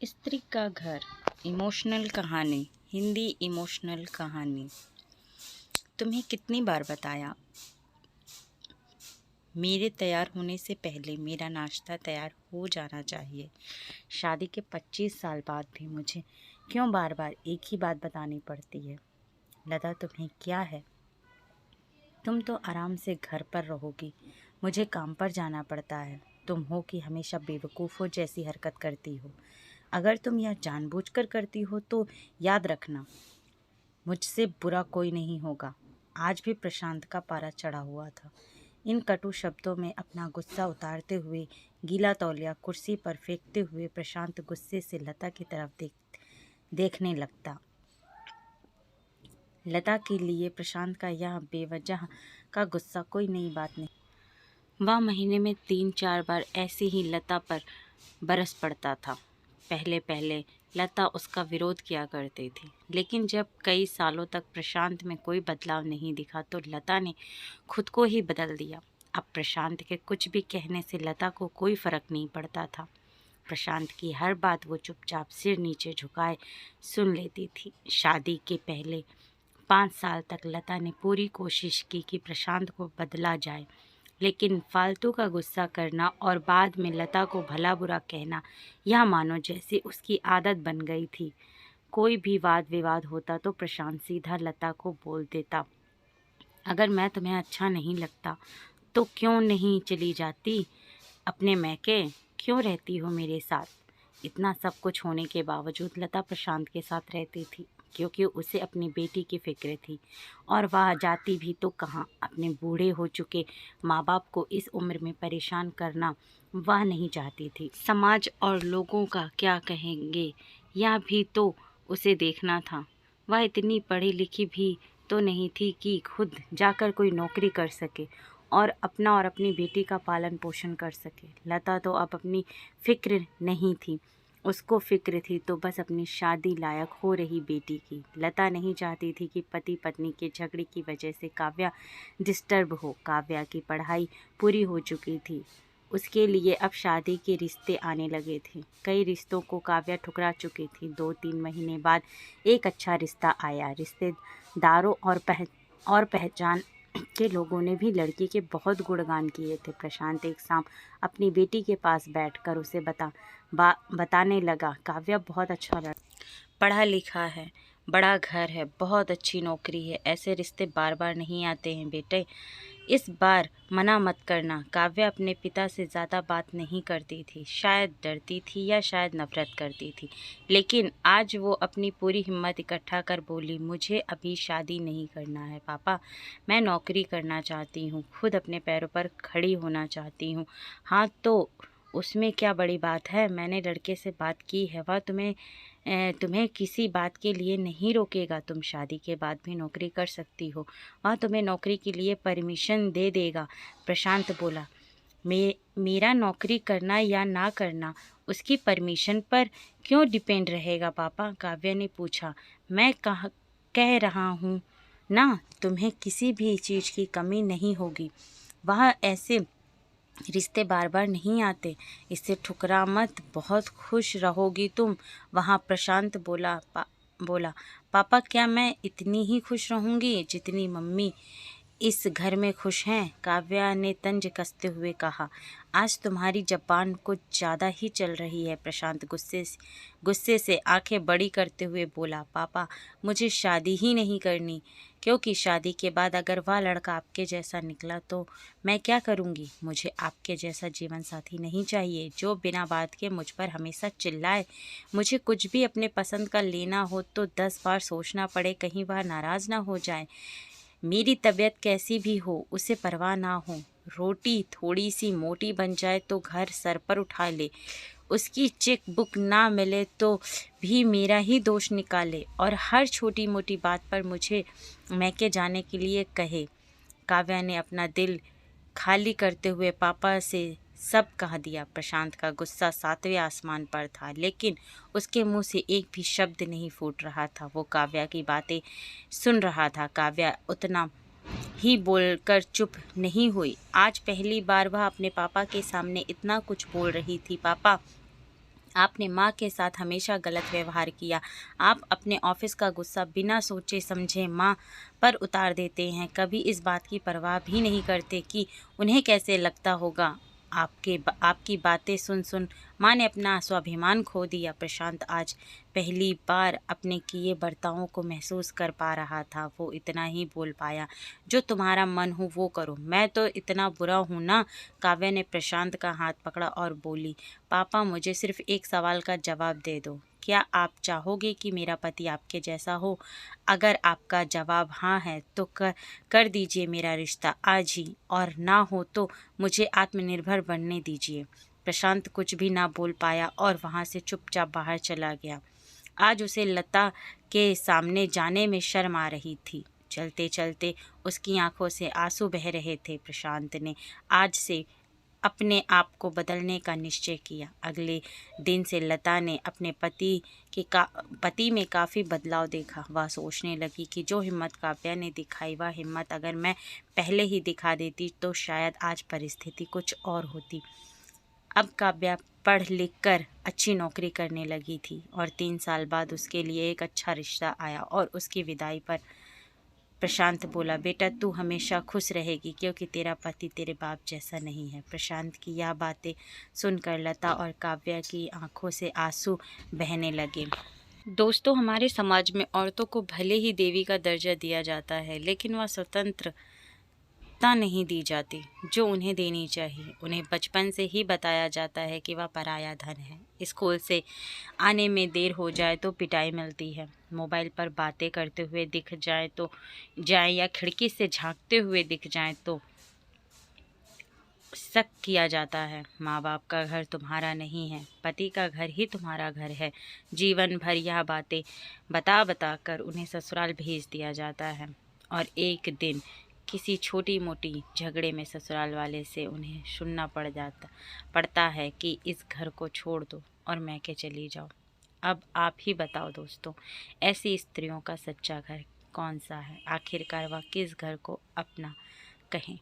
स्त्री का घर इमोशनल कहानी, हिंदी इमोशनल कहानी। तुम्हें कितनी बार बताया, मेरे तैयार होने से पहले मेरा नाश्ता तैयार हो जाना चाहिए। शादी के 25 साल बाद भी मुझे क्यों बार बार एक ही बात बतानी पड़ती है? लता, तुम्हें क्या है? तुम तो आराम से घर पर रहोगी, मुझे काम पर जाना पड़ता है। तुम हो कि हमेशा बेवकूफ़ों जैसी हरकत करती हो। अगर तुम यह जानबूझकर करती हो तो याद रखना, मुझसे बुरा कोई नहीं होगा। आज भी प्रशांत का पारा चढ़ा हुआ था। इन कटु शब्दों में अपना गुस्सा उतारते हुए, गीला तौलिया कुर्सी पर फेंकते हुए प्रशांत गुस्से से लता की तरफ देखने लगता। लता के लिए प्रशांत का यह बेवजह का गुस्सा कोई नई बात नहीं। वह महीने में 3-4 बार ऐसे ही लता पर बरस पड़ता था। पहले पहले लता उसका विरोध किया करती थी, लेकिन जब कई सालों तक प्रशांत में कोई बदलाव नहीं दिखा तो लता ने खुद को ही बदल दिया। अब प्रशांत के कुछ भी कहने से लता को कोई फर्क नहीं पड़ता था। प्रशांत की हर बात वो चुपचाप सिर नीचे झुकाए सुन लेती थी। शादी के पहले 5 साल तक लता ने पूरी कोशिश की कि प्रशांत को बदला जाए, लेकिन फालतू का गुस्सा करना और बाद में लता को भला बुरा कहना, यह मानो जैसे उसकी आदत बन गई थी। कोई भी वाद विवाद होता तो प्रशांत सीधा लता को बोल देता, अगर मैं तुम्हें अच्छा नहीं लगता तो क्यों नहीं चली जाती अपने मैके, क्यों रहती हो मेरे साथ? इतना सब कुछ होने के बावजूद लता प्रशांत के साथ रहती थी, क्योंकि उसे अपनी बेटी की फिक्र थी। और वह जाती भी तो कहाँ, अपने बूढ़े हो चुके माँ बाप को इस उम्र में परेशान करना वह नहीं चाहती थी। समाज और लोगों का क्या कहेंगे, यह भी तो उसे देखना था। वह इतनी पढ़ी लिखी भी तो नहीं थी कि खुद जाकर कोई नौकरी कर सके और अपना और अपनी बेटी का पालन पोषण कर सके। लता तो अब अपनी फिक्र नहीं थी, उसको फिक्र थी तो बस अपनी शादी लायक हो रही बेटी की। लता नहीं चाहती थी कि पति पत्नी के झगड़े की वजह से काव्या डिस्टर्ब हो। काव्या की पढ़ाई पूरी हो चुकी थी, उसके लिए अब शादी के रिश्ते आने लगे थे। कई रिश्तों को काव्या ठुकरा चुकी थी। 2-3 महीने बाद एक अच्छा रिश्ता आया। रिश्तेदारों और पहचान के लोगों ने भी लड़की के बहुत गुणगान किए थे। प्रशांत एक शाम अपनी बेटी के पास बैठकर उसे बताने लगा, काव्या बहुत अच्छा लड़का, पढ़ा लिखा है, बड़ा घर है, बहुत अच्छी नौकरी है। ऐसे रिश्ते बार बार नहीं आते हैं बेटे, इस बार मना मत करना। काव्या अपने पिता से ज़्यादा बात नहीं करती थी, शायद डरती थी या शायद नफरत करती थी, लेकिन आज वो अपनी पूरी हिम्मत इकट्ठा कर बोली, मुझे अभी शादी नहीं करना है पापा, मैं नौकरी करना चाहती हूँ, खुद अपने पैरों पर खड़ी होना चाहती हूँ। हाँ तो उसमें क्या बड़ी बात है? मैंने लड़के से बात की है, वह तुम्हें किसी बात के लिए नहीं रोकेगा। तुम शादी के बाद भी नौकरी कर सकती हो, वह तुम्हें नौकरी के लिए परमिशन दे देगा। प्रशांत बोला, मेरा नौकरी करना या ना करना उसकी परमिशन पर क्यों डिपेंड रहेगा पापा? काव्या ने पूछा। मैं कह रहा हूँ ना, तुम्हें किसी भी चीज़ की कमी नहीं होगी। वह ऐसे रिश्ते बार बार नहीं आते, इससे ठुकरा मत, बहुत खुश रहोगी तुम वहाँ। प्रशांत बोला, पापा क्या मैं इतनी ही खुश रहूँगी जितनी मम्मी इस घर में खुश हैं? काव्या ने तंज कसते हुए कहा, आज तुम्हारी ज़बान कुछ ज़्यादा ही चल रही है। प्रशांत गुस्से से आंखें बड़ी करते हुए बोला, पापा मुझे शादी ही नहीं करनी, क्योंकि शादी के बाद अगर वह लड़का आपके जैसा निकला तो मैं क्या करूँगी? मुझे आपके जैसा जीवन साथी नहीं चाहिए जो बिना बात के मुझ पर हमेशा चिल्लाए। मुझे कुछ भी अपने पसंद का लेना हो तो 10 बार सोचना पड़े, कहीं वह नाराज़ ना हो जाए। मेरी तबीयत कैसी भी हो उसे परवाह ना हो, रोटी थोड़ी सी मोटी बन जाए तो घर सर पर उठा ले, उसकी चेक बुक ना मिले तो भी मेरा ही दोष निकाले और हर छोटी मोटी बात पर मुझे मैके जाने के लिए कहे। काव्या ने अपना दिल खाली करते हुए पापा से सब कह दिया। प्रशांत का गुस्सा 7वें आसमान पर था, लेकिन उसके मुंह से एक भी शब्द नहीं फूट रहा था। वो काव्या की बातें सुन रहा था। काव्या उतना ही बोलकर चुप नहीं हुई। आज पहली बार वह अपने पापा के सामने इतना कुछ बोल रही थी। पापा आपने माँ के साथ हमेशा गलत व्यवहार किया। आप अपने ऑफिस का गुस्सा बिना सोचे समझे माँ पर उतार देते हैं। कभी इस बात की परवाह भी नहीं करते कि उन्हें कैसे लगता होगा। आपकी बातें सुन सुन माँ ने अपना स्वाभिमान खो दिया। प्रशांत आज पहली बार अपने किए बर्तावों को महसूस कर पा रहा था। वो इतना ही बोल पाया, जो तुम्हारा मन हो वो करो, मैं तो इतना बुरा हूँ ना। काव्या ने प्रशांत का हाथ पकड़ा और बोली, पापा मुझे सिर्फ एक सवाल का जवाब दे दो। क्या आप चाहोगे कि मेरा पति आपके जैसा हो? अगर आपका जवाब हाँ है तो कर दीजिए मेरा रिश्ता आज ही, और ना हो तो मुझे आत्मनिर्भर बनने दीजिए। प्रशांत कुछ भी ना बोल पाया और वहाँ से चुपचाप बाहर चला गया। आज उसे लता के सामने जाने में शर्म आ रही थी। चलते चलते उसकी आंखों से आंसू बह रहे थे। प्रशांत ने आज से अपने आप को बदलने का निश्चय किया। अगले दिन से लता ने अपने पति में काफ़ी बदलाव देखा। वह सोचने लगी कि जो हिम्मत काव्या ने दिखाई, वह हिम्मत अगर मैं पहले ही दिखा देती तो शायद आज परिस्थिति कुछ और होती। अब काव्या पढ़ लिख कर अच्छी नौकरी करने लगी थी और 3 साल बाद उसके लिए एक अच्छा रिश्ता आया। और उसकी विदाई पर प्रशांत बोला, बेटा तू हमेशा खुश रहेगी क्योंकि तेरा पति तेरे बाप जैसा नहीं है। प्रशांत की यह बातें सुनकर लता और काव्या की आंखों से आंसू बहने लगे। दोस्तों, हमारे समाज में औरतों को भले ही देवी का दर्जा दिया जाता है, लेकिन वह स्वतंत्रता नहीं दी जाती जो उन्हें देनी चाहिए। उन्हें बचपन से ही बताया जाता है कि वह पराया धन है। स्कूल से आने में देर हो जाए तो पिटाई मिलती है। मोबाइल पर बातें करते हुए दिख जाए या खिड़की से झांकते हुए दिख जाए तो शक किया जाता है। माँ बाप का घर तुम्हारा नहीं है, पति का घर ही तुम्हारा घर है। जीवन भर यह बातें बता बता कर उन्हें ससुराल भेज दिया जाता है और एक दिन किसी छोटी मोटी झगड़े में ससुराल वाले से उन्हें सुनना पड़ता है कि इस घर को छोड़ दो और मैके चली जाओ। अब आप ही बताओ दोस्तों, ऐसी स्त्रियों का सच्चा घर कौन सा है? आखिरकार वह किस घर को अपना कहें?